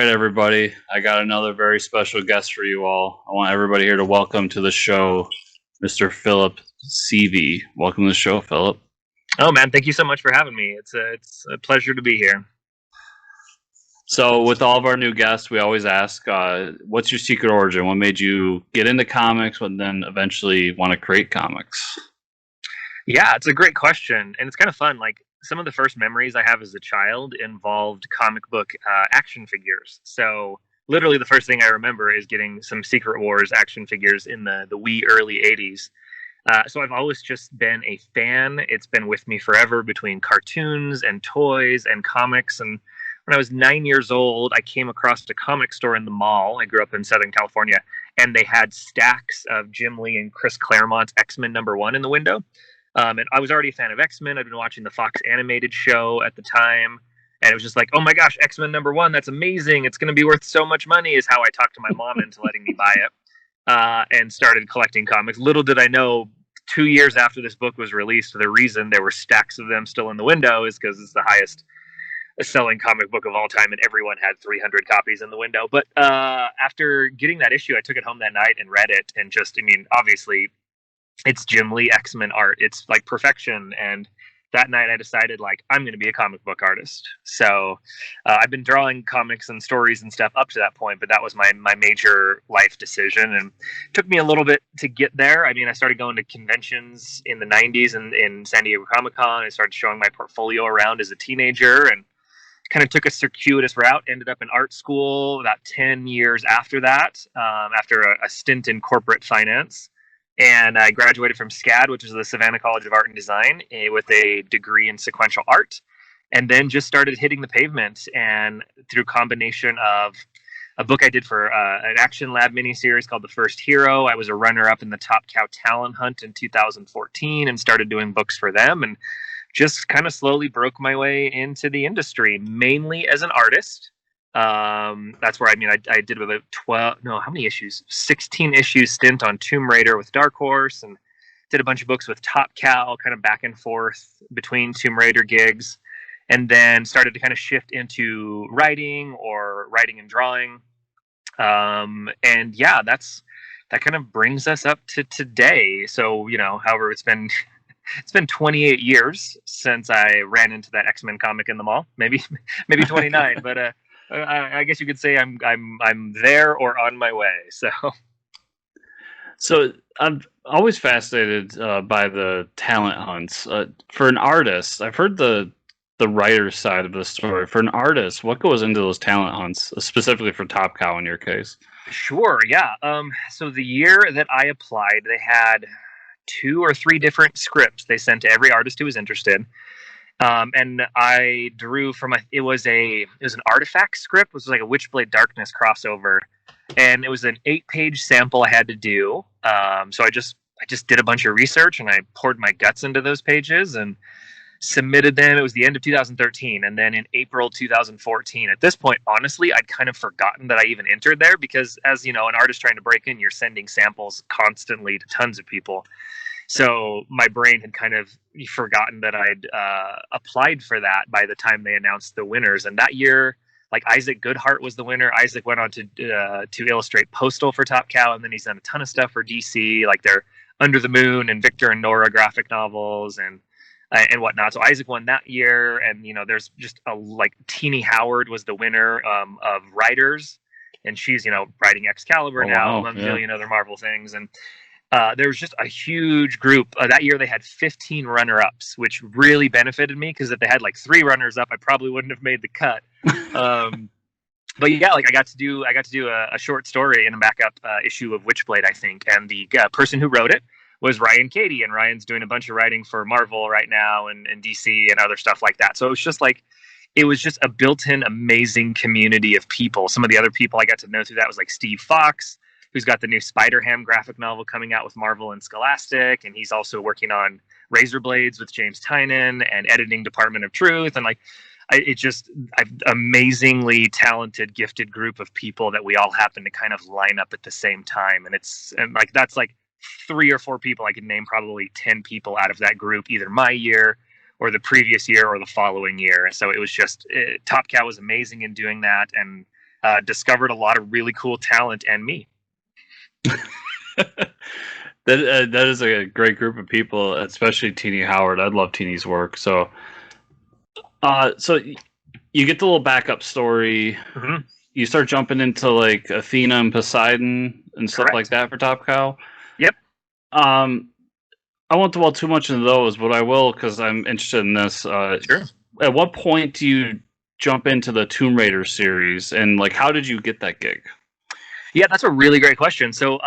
right, everybody. I got another very special guest for you all. I want everybody here to welcome to the show Mr. Phillip Sevy. Welcome to the show, Phillip. Oh man, thank you so much for having me. It's a pleasure to be here. So, with all of our new guests, we always ask, what's your secret origin? What made you get into comics, but then eventually want to create comics? Yeah, it's a great question, and it's kind of fun. Like some of the first memories I have as a child involved comic book action figures. So literally, the first thing I remember is getting some Secret Wars action figures in the wee early '80s. So I've always just been a fan. It's been with me forever between cartoons and toys and comics. And when I was 9 years old, I came across a comic store in the mall. I grew up in Southern California, and they had stacks of Jim Lee and Chris Claremont's X-Men #1 in the window. And I was already a fan of X-Men. I'd been watching the Fox animated show at the time. And it was just like, oh my gosh, X-Men #1, that's amazing. It's going to be worth so much money, is how I talked to my mom into letting me buy it. And started collecting comics. Little did I know, 2 years after this book was released, the reason there were stacks of them still in the window is because it's the highest selling comic book of all time, and everyone had 300 copies in the window. But after getting that issue, I took it home that night and read it, and just, I mean, obviously, it's Jim Lee X-Men art. It's like perfection, and that night I decided, like, I'm going to be a comic book artist. So I've been drawing comics and stories and stuff up to that point, but that was my major life decision, and it took me a little bit to get there. I mean, I started going to conventions in the 90s and in San Diego Comic-Con. I started showing my portfolio around as a teenager, and kind of took a circuitous route, ended up in art school about 10 years after that, after a stint in corporate finance. And I graduated from SCAD, which is the Savannah College of Art and Design, with a degree in sequential art, and then just started hitting the pavement. And through combination of a book I did for an Action Lab miniseries called The First Hero, I was a runner-up in the Top Cow Talent Hunt in 2014 and started doing books for them, and just kind of slowly broke my way into the industry, mainly as an artist. That's where, I mean, I did about 12, no, how many issues? 16 issues stint on Tomb Raider with Dark Horse, and did a bunch of books with Top Cow, kind of back and forth between Tomb Raider gigs, and then started to kind of shift into writing and drawing. And yeah, that kind of brings us up to today. So, however, it's been 28 years since I ran into that X-Men comic in the mall. Maybe 29, but I guess you could say I'm there or on my way. So I'm always fascinated by the talent hunts. For an artist, I've heard the writer's side of the story. For an artist, what goes into those talent hunts, specifically for Top Cow in your case? Sure, yeah. So the year that I applied, they had 2 or 3 different scripts they sent to every artist who was interested. And I drew from it was an Artifact script, which was like a Witchblade Darkness crossover, and it was an 8-page sample I had to do. So I just did a bunch of research, and I poured my guts into those pages and submitted them. It was the end of 2013, and then in April 2014. At this point, honestly, I'd kind of forgotten that I even entered there, because, as you know, an artist trying to break in, you're sending samples constantly to tons of people. So my brain had kind of forgotten that I'd applied for that by the time they announced the winners. And that year, like, Isaac Goodhart was the winner. Isaac went on to illustrate Postal for Top Cow, and then he's done a ton of stuff for DC, like their Under the Moon and Victor and Nora graphic novels and whatnot. So Isaac won that year, and there's just like Teenie Howard was the winner of writers, and she's writing Excalibur now, among a million other Marvel things. And there was just a huge group. That year they had 15 runner-ups, which really benefited me, because if they had like 3 runners-up, I probably wouldn't have made the cut. But yeah, like I got to do a short story in a backup issue of Witchblade, I think, and the person who wrote it was Ryan Cady, and Ryan's doing a bunch of writing for Marvel right now and DC and other stuff like that. So it was just a built-in amazing community of people. Some of the other people I got to know through that was like Steve Fox, who's got the new Spider-Ham graphic novel coming out with Marvel and Scholastic, and he's also working on Razor Blades with James Tynion and editing Department of Truth. And like, I've amazingly talented, gifted group of people that we all happen to kind of line up at the same time. And like, that's like 3 or 4 people. I could name probably 10 people out of that group, either my year or the previous year or the following year. So it was just, Top Cow was amazing in doing that. And discovered a lot of really cool talent and me. That is a great group of people, especially Teeny Howard. I love Teeny's work. So, so you get the little backup story. Mm-hmm. You start jumping into like Athena and Poseidon and stuff like that for Top Cow. Yep. I won't dwell too much into those, but I will because I'm interested in this. Sure. At what point do you jump into the Tomb Raider series, and like, how did you get that gig? Yeah, that's a really great question. So,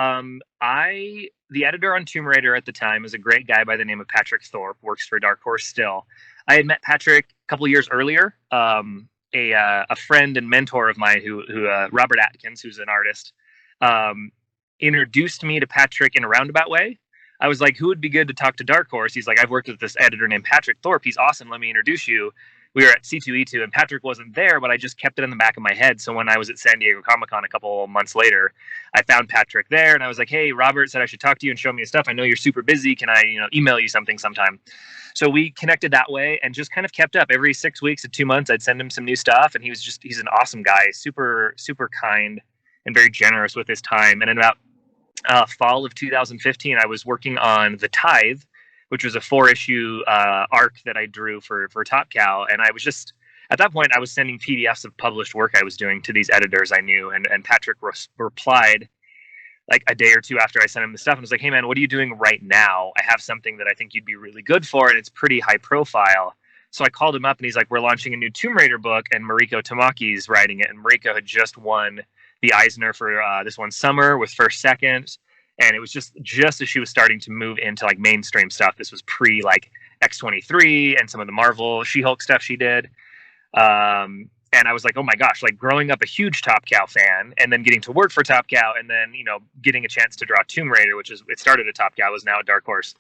the editor on Tomb Raider at the time is a great guy by the name of Patrick Thorpe, works for Dark Horse still. I had met Patrick a couple years earlier. A friend and mentor of mine, who Robert Atkins, who's an artist, introduced me to Patrick in a roundabout way. I was like, who would be good to talk to Dark Horse? He's like, I've worked with this editor named Patrick Thorpe. He's awesome. Let me introduce you. We were at C2E2 and Patrick wasn't there, but I just kept it in the back of my head. So when I was at San Diego Comic-Con a couple months later, I found Patrick there and I was like, hey, Robert said I should talk to you and show me his stuff. I know you're super busy. Can I, email you something sometime? So we connected that way and just kind of kept up. Every 6 weeks to 2 months, I'd send him some new stuff. And he's an awesome guy, super, super kind and very generous with his time. And in about fall of 2015, I was working on The Tithe, which was a 4-issue arc that I drew for Top Cow. And I was just, at that point, I was sending PDFs of published work I was doing to these editors I knew. And Patrick replied like a day or two after I sent him the stuff and was like, hey, man, what are you doing right now? I have something that I think you'd be really good for, and it's pretty high profile. So I called him up, and he's like, we're launching a new Tomb Raider book, and Mariko Tamaki's writing it. And Mariko had just won the Eisner for this one summer with First Second. And it was just as she was starting to move into like mainstream stuff. This was pre like X-23 and some of the Marvel She-Hulk stuff she did. And I was like, oh my gosh, like growing up a huge Top Cow fan and then getting to work for Top Cow and then, getting a chance to draw Tomb Raider, which is, it started at Top Cow, is now at Dark Horse.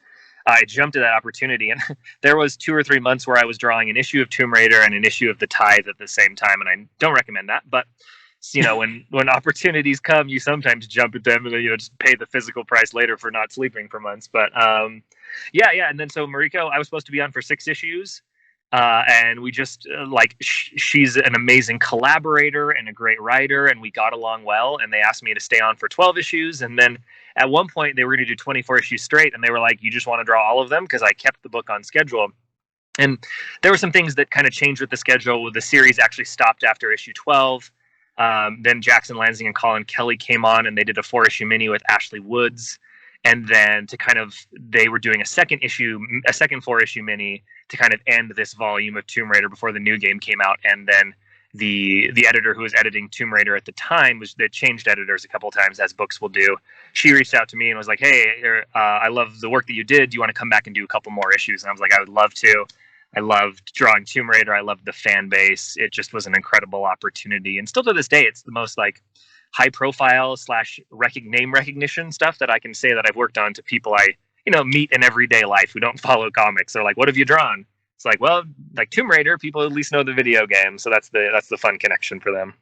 I jumped to that opportunity, and there was 2 or 3 months where I was drawing an issue of Tomb Raider and an issue of The Tithe at the same time. And I don't recommend that, but when opportunities come, you sometimes jump at them and then, just pay the physical price later for not sleeping for months. But yeah. And then so Mariko, I was supposed to be on for 6 issues. And we just she's an amazing collaborator and a great writer, and we got along well. And they asked me to stay on for 12 issues, and then at one point they were going to do 24 issues straight, and they were like, "You just want to draw all of them?" Because I kept the book on schedule. And there were some things that kind of changed with the schedule. The series actually stopped after issue 12. Then Jackson Lansing and Colin Kelly came on, and they did a 4-issue mini with Ashley Woods. And then they were doing a second 4-issue mini to kind of end this volume of Tomb Raider before the new game came out. And then the editor who was editing Tomb Raider at the time they changed editors a couple of times, as books will do. She reached out to me and was like, hey, I love the work that you did. Do you want to come back and do a couple more issues? And I was like, I would love to. I loved drawing Tomb Raider. I loved the fan base. It just was an incredible opportunity. And still to this day, it's the most high profile / name recognition stuff that I can say that I've worked on to people I meet in everyday life who don't follow comics. They're like, what have you drawn? It's like, well, like Tomb Raider, people at least know the video game, so that's the fun connection for them.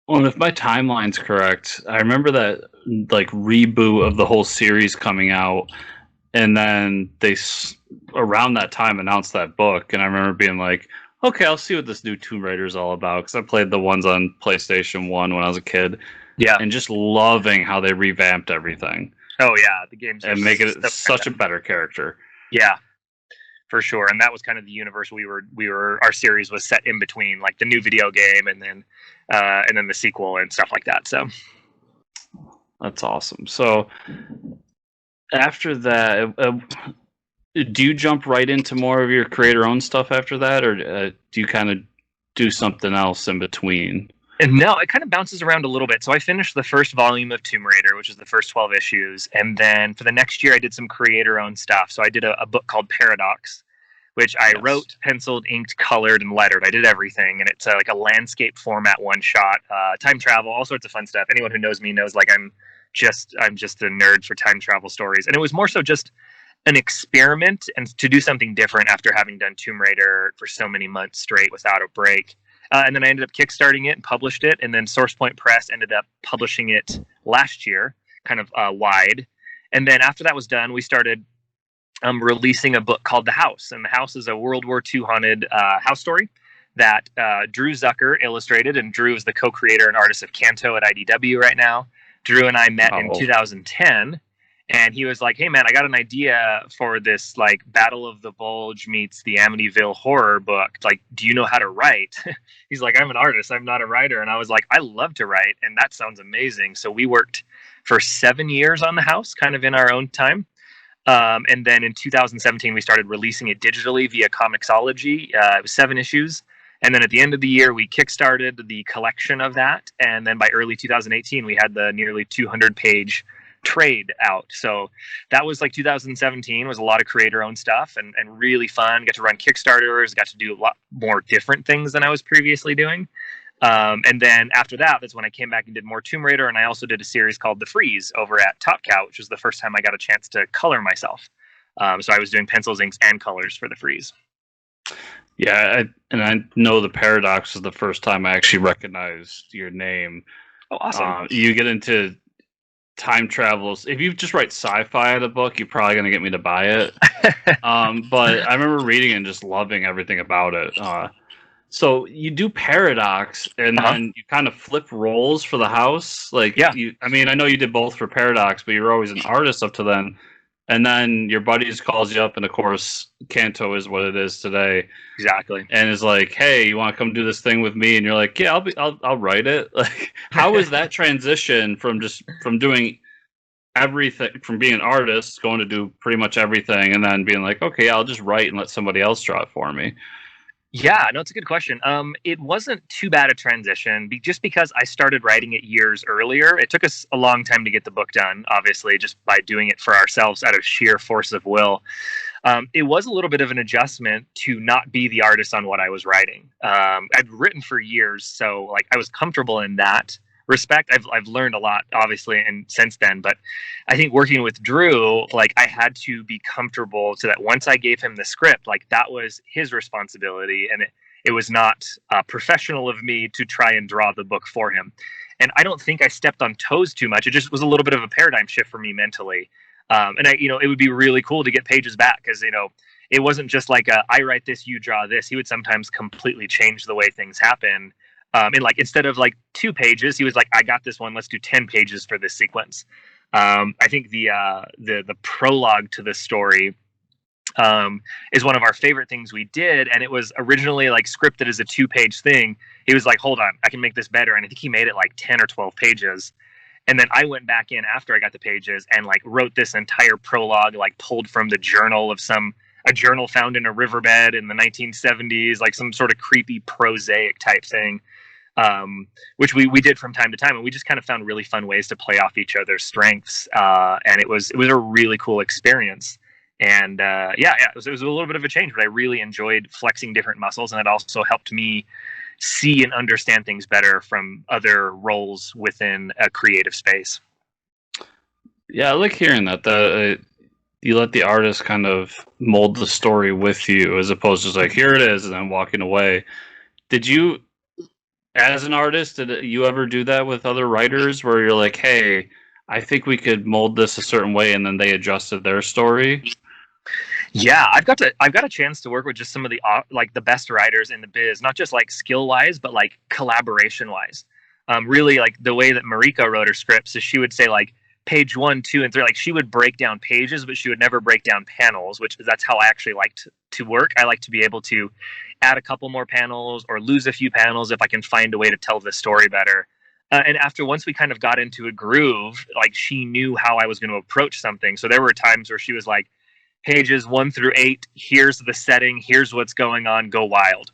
Well, if my timeline's correct, I remember that reboot of the whole series coming out, and then they around that time announced that book, and I remember being like, okay, I'll see what this new Tomb Raider is all about, because I played the ones on PlayStation 1 when I was a kid. Yeah. And just loving how they revamped everything. Oh, yeah. The game's and make it such a better character. Yeah, for sure. And that was kind of the universe our series was set in between, like the new video game and then the sequel and stuff like that. So that's awesome. So after that, do you jump right into more of your creator-owned stuff after that, or do you kind of do something else in between? And no, it kind of bounces around a little bit. So I finished the first volume of Tomb Raider, which is the first 12 issues. And then for the next year, I did some creator-owned stuff. So I did a book called Paradox, which I wrote, penciled, inked, colored, and lettered. I did everything. And it's like a landscape format one-shot, time travel, all sorts of fun stuff. Anyone who knows me knows I'm just a nerd for time travel stories. And it was more so just an experiment and to do something different after having done Tomb Raider for so many months straight without a break. And then I ended up kickstarting it and published it. And then SourcePoint Press ended up publishing it last year, kind of wide. And then after that was done, we started releasing a book called The House. And The House is a World War II haunted house story that Drew Zucker illustrated, and Drew is the co-creator and artist of Kanto at IDW right now. Drew and I met in Oh, 2010, and he was like, "Hey man, I got an idea for this like Battle of the Bulge meets the Amityville horror book. Like, do you know how to write?" He's like, "I'm an artist. I'm not a writer." And I was like, "I love to write, and that sounds amazing." So we worked for 7 years on the house, kind of in our own time. And then in 2017, we started releasing it digitally via Comixology. It was 7 issues. And then at the end of the year, we kickstarted the collection of that. And then by early 2018, we had the nearly 200-page trade out. So that was like 2017 was a lot of creator owned stuff and really fun. Got to run Kickstarters, got to do a lot more different things than I was previously doing. And then after that, that's when I came back and did more Tomb Raider. And I also did a series called The Freeze over at Top Cow, which was the first time I got a chance to color myself. So I was doing pencils, inks, and colors for The Freeze. yeah, and I know the Paradox is the first time I actually recognized your name. Oh, awesome. You get into time travels. If you just write sci-fi in a book, you're probably gonna get me to buy it. But I remember reading and just loving everything about it. So you do Paradox, and Uh-huh. then you kind of flip roles for the house. Like Yeah, I mean, I know you did both for Paradox, but you were always an artist up to then. And then your buddies calls you up, and of course, Kanto is what it is today, exactly. and is like, "Hey, you want to come do this thing with me?" And you're like, "Yeah, I'll write it." Like, how was that transition from doing everything, from being an artist, going to do pretty much everything, and then being like, "Okay, I'll just write and let somebody else draw it for me." Yeah, no, it's a good question. It wasn't too bad a transition, just because I started writing it years earlier. It took us a long time to get the book done, obviously, just by doing it for ourselves out of sheer force of will. It was a little bit of an adjustment to not be the artist on what I was writing. I'd written for years, so like I was comfortable in that respect. I've learned a lot, obviously, and since then. But I think working with Drew, like I had to be comfortable so that once I gave him the script, like that was his responsibility, and it was not professional of me to try and draw the book for him. And I don't think I stepped on toes too much. It just was a little bit of a paradigm shift for me mentally. And it would be really cool to get pages back because it wasn't just like I write this, you draw this. He would sometimes completely change the way things happen. And like instead of like 2 pages, he was like, "I got this one. Let's do 10 pages for this sequence." I think the prologue to the story is one of our favorite things we did, and it was originally like scripted as a 2-page thing. He was like, "Hold on, I can make this better," and I think he made it like 10 or 12 pages. And then I went back in after I got the pages and like wrote this entire prologue, like pulled from the journal of a journal found in a riverbed in the 1970s, like some sort of creepy prosaic type thing, which we did from time to time, and we just kind of found really fun ways to play off each other's strengths, and it was a really cool experience. And it was a little bit of a change, but I really enjoyed flexing different muscles, and it also helped me see and understand things better from other roles within a creative space. Yeah, I like hearing that. You let the artist kind of mold the story with you, as opposed to just like, "Here it is," and then walking away. Did you, as an artist, did you ever do that with other writers, where you're like, "Hey, I think we could mold this a certain way," and then they adjusted their story? Yeah, I've got a chance to work with just some of the like the best writers in the biz, not just like skill wise, but like collaboration wise. Really, like the way that Marika wrote her scripts is she would say like page 1, 2, and 3. Like she would break down pages, but she would never break down panels, which that's how I actually like to work. I like to be able to add a couple more panels or lose a few panels if I can find a way to tell the story better. And after once we kind of got into a groove, like she knew how I was going to approach something. So there were times where she was like, pages 1 through 8, here's the setting, here's what's going on, go wild.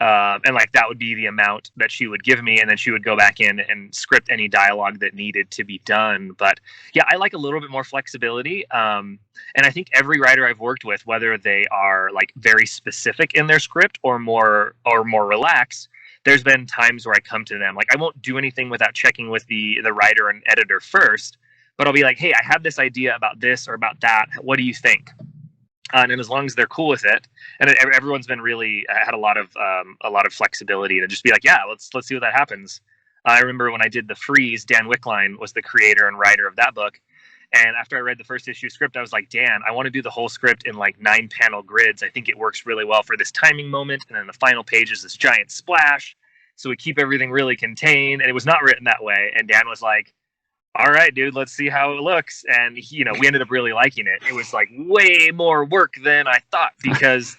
And like that would be the amount that she would give me, and then she would go back in and script any dialogue that needed to be done. But yeah, I like a little bit more flexibility. And I think every writer I've worked with, whether they are like very specific in their script or more relaxed, there's been times where I come to them like I won't do anything without checking with the writer and editor first, but I'll be like, "Hey, I have this idea about this or about that. What do you think?" And as long as they're cool with it, and everyone's been really had a lot of flexibility to just be like, "Yeah, let's see what that happens." I remember when I did The Freeze, Dan Wickline was the creator and writer of that book, And after I read the first issue script, I was like, Dan, I want to do the whole script in like 9-panel grids. I think it works really well for this timing moment. And then the final page is this giant splash. So we keep everything really contained. And it was not written that way. And Dan was like, all right, dude, let's see how it looks. And, we ended up really liking it. It was like way more work than I thought, because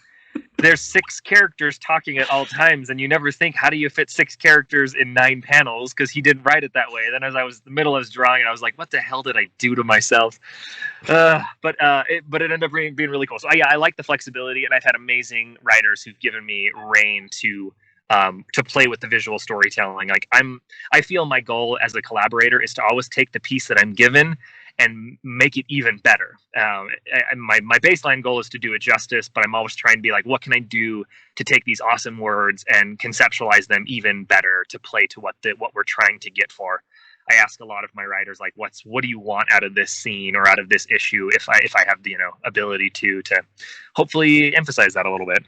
there's 6 characters talking at all times, and you never think, how do you fit 6 characters in 9 panels? Because he didn't write it that way. Then as I was in the middle, I was drawing, and I was like, what the hell did I do to myself? But it ended up being really cool. So I like the flexibility, and I've had amazing writers who've given me reign to play with the visual storytelling. Like I feel my goal as a collaborator is to always take the piece that I'm given and make it even better. My baseline goal is to do it justice, but I'm always trying to be like, what can I do to take these awesome words and conceptualize them even better to play to what we're trying to get for. I ask a lot of my writers, like, what do you want out of this scene or out of this issue? If I have the ability to hopefully emphasize that a little bit.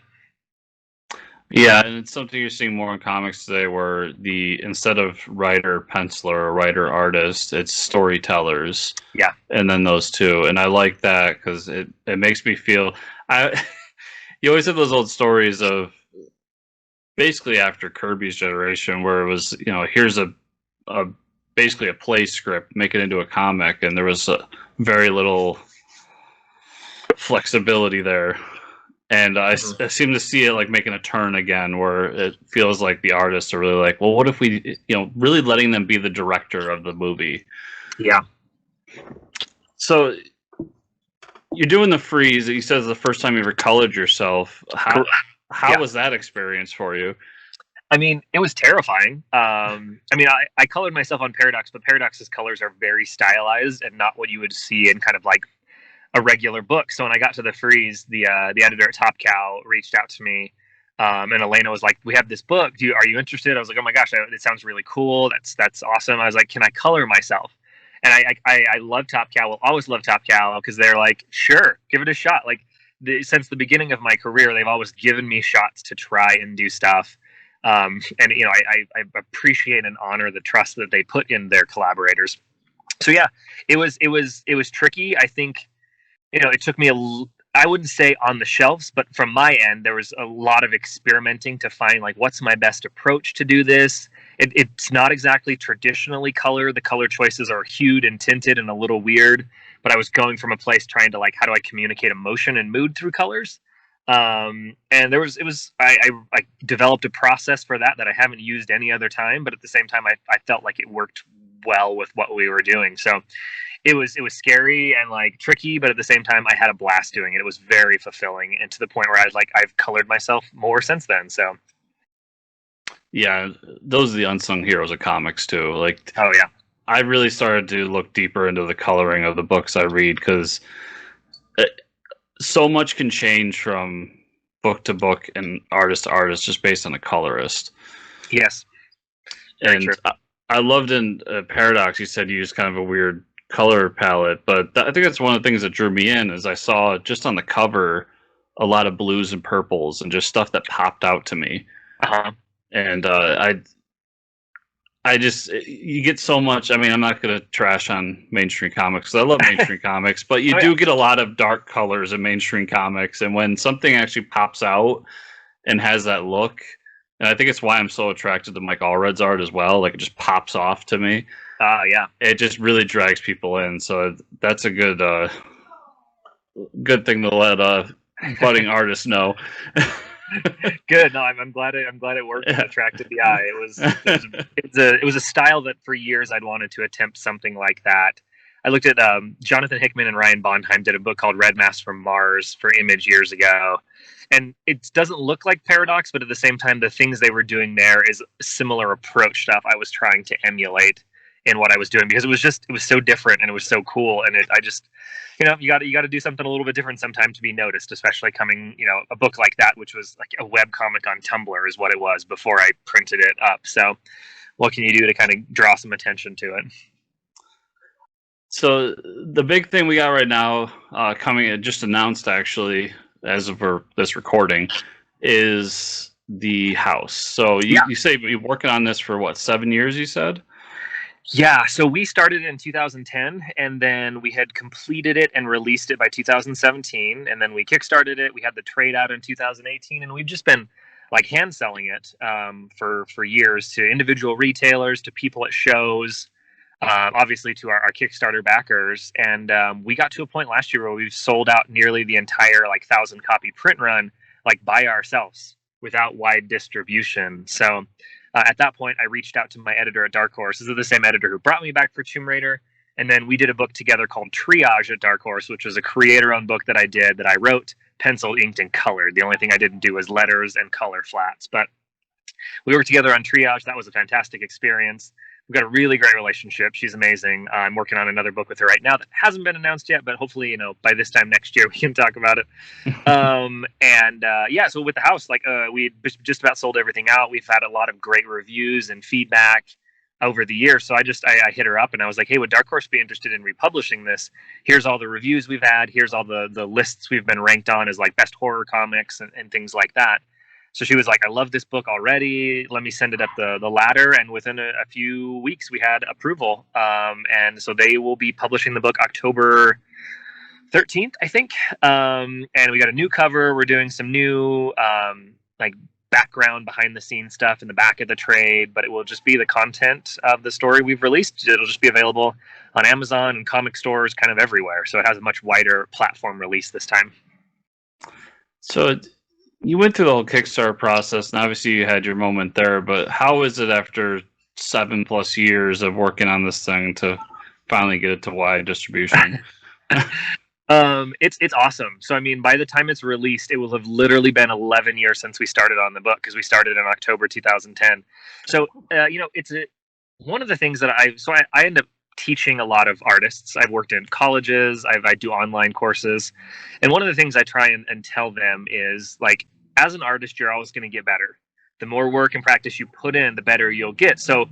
Yeah, and it's something you're seeing more in comics today, where instead of writer penciler or writer artist, it's storytellers. Yeah, and then those two, and I like that because it makes me feel. You always have those old stories of basically after Kirby's generation, where it was here's a basically a play script, make it into a comic, and there was very little flexibility there. And I seem to see it like making a turn again, where it feels like the artists are really like, well, what if we, really letting them be the director of the movie. Yeah. So you're doing the freeze. He says the first time you ever colored yourself. How was that experience for you? I mean, it was terrifying. I colored myself on Paradox, but Paradox's colors are very stylized and not what you would see in kind of like a regular book. So when I got to the freeze, the editor at Top Cow reached out to me, and Elena was like, "We have this book. Are you interested?" I was like, "Oh my gosh, it sounds really cool. That's awesome." I was like, "Can I color myself?" And I love Top Cow. Will always love Top Cow because they're like, "Sure, give it a shot." Like since the beginning of my career, they've always given me shots to try and do stuff. I appreciate and honor the trust that they put in their collaborators. So yeah, it was tricky. I think. It took me I wouldn't say on the shelves, but from my end, there was a lot of experimenting to find like, what's my best approach to do this? It's not exactly traditionally color. The color choices are hued and tinted and a little weird, but I was going from a place trying to like, how do I communicate emotion and mood through colors? And I developed a process for that I haven't used any other time, but at the same time, I felt like it worked well with what we were doing. So it was scary and like tricky, but at the same time, I had a blast doing it. It was very fulfilling, and to the point where I've colored myself more since then. So yeah, those are the unsung heroes of comics too. Like, oh yeah, I really started to look deeper into the coloring of the books I read, because so much can change from book to book and artist to artist just based on the colorist. Yes, very and true. I loved in Paradox. You said you used kind of a weird color palette, but I think that's one of the things that drew me in, is I saw just on the cover a lot of blues and purples and just stuff that popped out to me. And I just, you get so much. I mean, I'm not going to trash on mainstream comics, 'cause I love mainstream comics, but you do get a lot of dark colors in mainstream comics, and when something actually pops out and has that look, and I think it's why I'm so attracted to Mike Allred's art as well. Like, it just pops off to me. Yeah, it just really drags people in. So that's a good thing to let budding artists know. Good. No, I'm glad it worked and attracted the eye. It was a style that for years I'd wanted to attempt something like that. I looked at Jonathan Hickman and Ryan Bondheim did a book called Red Mass from Mars for Image years ago. And it doesn't look like Paradox, but at the same time, the things they were doing there is similar approach stuff I was trying to emulate in what I was doing, because it was so different and it was so cool. And I just, you got to do something a little bit different sometime to be noticed, especially coming, a book like that, which was like a web comic on Tumblr is what it was before I printed it up. So what can you do to kind of draw some attention to it? So the big thing we got right now, coming, just announced actually as of this recording, is the house. So you say you're working on this for what, 7 years, you said? Yeah, so we started in 2010, and then we had completed it and released it by 2017, and then we kickstarted it. We had the trade out in 2018, and we've just been like hand selling it for years to individual retailers, to people at shows, obviously to our Kickstarter backers. And we got to a point last year where we've sold out nearly the entire like 1,000 copy print run, like by ourselves without wide distribution. So at that point, I reached out to my editor at Dark Horse. This is the same editor who brought me back for Tomb Raider. And then we did a book together called Triage at Dark Horse, which was a creator-owned book that I did, that I wrote, penciled, inked, and colored. The only thing I didn't do was letters and color flats. But we worked together on Triage. That was a fantastic experience. We've got a really great relationship. She's amazing. I'm working on another book with her right now that hasn't been announced yet, but hopefully, by this time next year we can talk about it. Yeah, so with the house, like we just about sold everything out. We've had a lot of great reviews and feedback over the years. So I hit her up and I was like, hey, would Dark Horse be interested in republishing this? Here's all the reviews we've had. Here's all the lists we've been ranked on as like best horror comics and things like that. So she was like, I love this book already. Let me send it up the ladder. And within a few weeks, we had approval. And so they will be publishing the book October 13th, I think. And we got a new cover. We're doing some new like background behind the scenes stuff in the back of the trade, but it will just be the content of the story we've released. It'll just be available on Amazon and comic stores kind of everywhere. So it has a much wider platform release this time. So you went through the whole Kickstarter process, and obviously you had your moment there, but how is it after 7+ years of working on this thing to finally get it to wide distribution? It's awesome. So I mean, by the time it's released, it will have literally been 11 years since we started on the book, because we started in October 2010. So it's one of the things that I end up teaching a lot of artists. I've worked in colleges. I do online courses, and one of the things I try and tell them is, like, as an artist, you're always going to get better. The more work and practice you put in, the better you'll get. So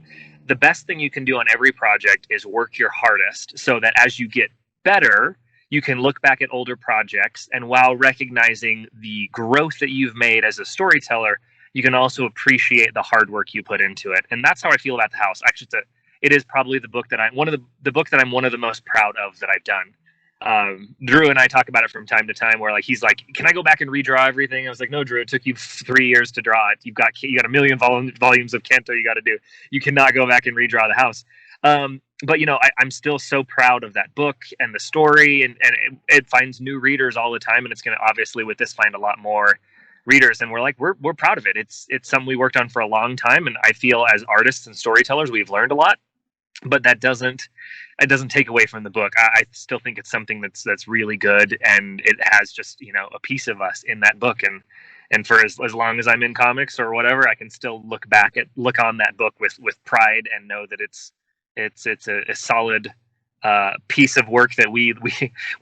the best thing you can do on every project is work your hardest, so that as you get better, you can look back at older projects, and while recognizing the growth that you've made as a storyteller, you can also appreciate the hard work you put into it. And that's how I feel about the house. Actually, it is probably the book that I'm one of the most proud of that I've done. Drew and I talk about it from time to time, where like he's like, "Can I go back and redraw everything?" I was like, "No, Drew, it took you 3 years to draw it. You got a million volumes of Kanto you got to do. You cannot go back and redraw the house." But I'm still so proud of that book and the story, and it finds new readers all the time, and it's going to obviously with this find a lot more readers, and we're proud of it. It's something we worked on for a long time, and I feel as artists and storytellers we've learned a lot, but it doesn't take away from the book. I still think it's something that's really good, and it has just a piece of us in that book, and for as long as I'm in comics or whatever, I can still look on that book with pride and know that it's a solid piece of work that we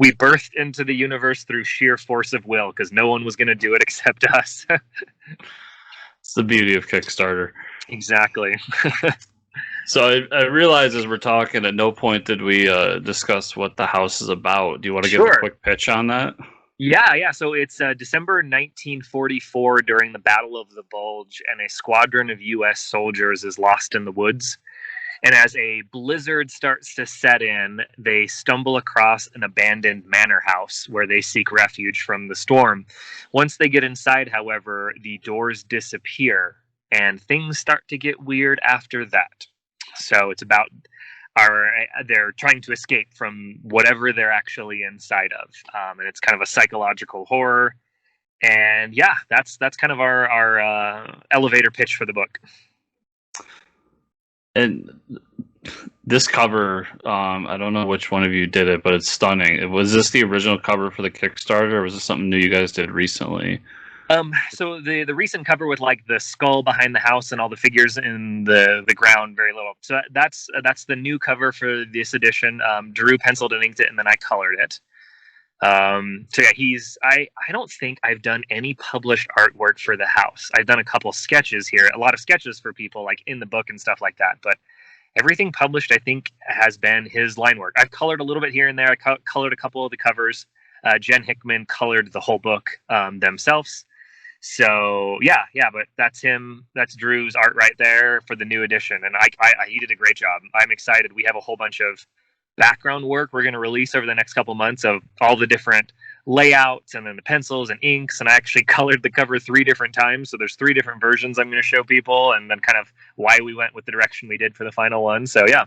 birthed into the universe through sheer force of will, because no one was going to do it except us. It's the beauty of Kickstarter. Exactly. So I realize as we're talking, at no point did we discuss what the house is about. Do you want to give a quick pitch on that? Yeah. So it's December 1944 during the Battle of the Bulge, and a squadron of U.S. soldiers is lost in the woods. And as a blizzard starts to set in, they stumble across an abandoned manor house where they seek refuge from the storm. Once they get inside, however, the doors disappear, and things start to get weird after that. So it's about they're trying to escape from whatever they're actually inside of, and it's kind of a psychological horror. And yeah, that's kind of our elevator pitch for the book. And this cover, I don't know which one of you did it, but it's stunning. Was this the original cover for the Kickstarter, or was this something new you guys did recently? So the recent cover with like the skull behind the house and all the figures in the ground, very little. So that's the new cover for this edition. Drew penciled and inked it, and then I colored it. So yeah, I don't think I've done any published artwork for the house. I've done a couple sketches here, a lot of sketches for people like in the book and stuff like that, but everything published, I think, has been his line work. I've colored a little bit here and there. Colored a couple of the covers. Jen Hickman colored the whole book themselves. So yeah, but that's him. That's Drew's art right there for the new edition, and he did a great job. I'm excited. We have a whole bunch of background work we're going to release over the next couple months of all the different layouts and then the pencils and inks, and I actually colored the cover 3 different times, so there's 3 different versions I'm going to show people, and then kind of why we went with the direction we did for the final one. So yeah.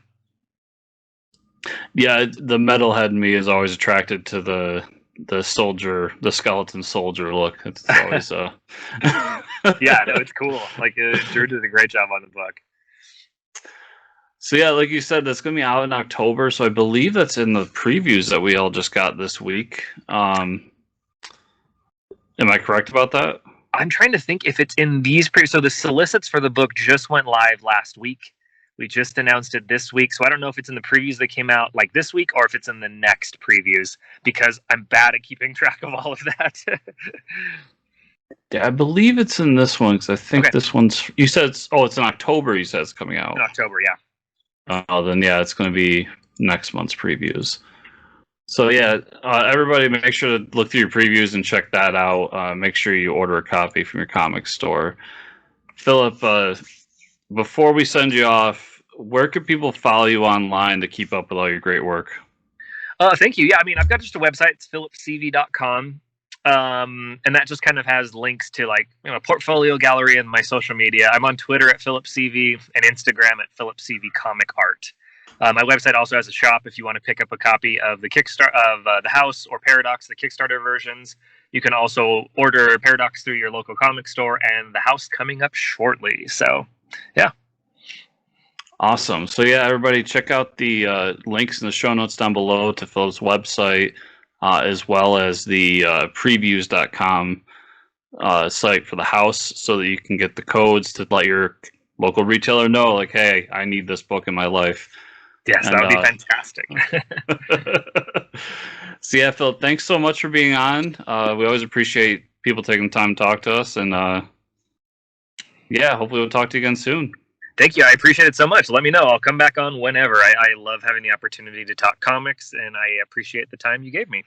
Yeah, the metalhead in me is always attracted to the soldier, the skeleton soldier look. It's always Yeah, no, it's cool. Like Drew did a great job on the book. So yeah, like you said, that's going to be out in October. So I believe that's in the previews that we all just got this week. Am I correct about that? I'm trying to think if it's in these so the solicits for the book just went live last week. We just announced it this week, so I don't know if it's in the previews that came out like this week or if it's in the next previews, because I'm bad at keeping track of all of that. Yeah, I believe it's in this one, because I think this one's. You said it's in October. You said it's coming out in October, yeah. Oh, then yeah, it's going to be next month's previews. So yeah, everybody make sure to look through your previews and check that out. Make sure you order a copy from your comic store. Phillip, before we send you off, where can people follow you online to keep up with all your great work? Thank you. Yeah, I mean, I've got just a website. It's phillipsevy.com. And that just kind of has links to like, portfolio gallery and my social media. I'm on Twitter at Phillip Sevy and Instagram at Phillip Sevy Comic Art. My website also has a shop if you want to pick up a copy of the Kickstarter of the House or Paradox, the Kickstarter versions. You can also order Paradox through your local comic store, and the House coming up shortly. So, yeah. Awesome. So yeah, everybody check out the links in the show notes down below to Philip's website, as well as the previews.com site for the House, so that you can get the codes to let your local retailer know, like, hey, I need this book in my life. Yes, that would be fantastic. So yeah, Philip, thanks so much for being on. We always appreciate people taking the time to talk to us, and yeah, hopefully we'll talk to you again soon. Thank you. I appreciate it so much. Let me know. I'll come back on whenever. I love having the opportunity to talk comics, and I appreciate the time you gave me.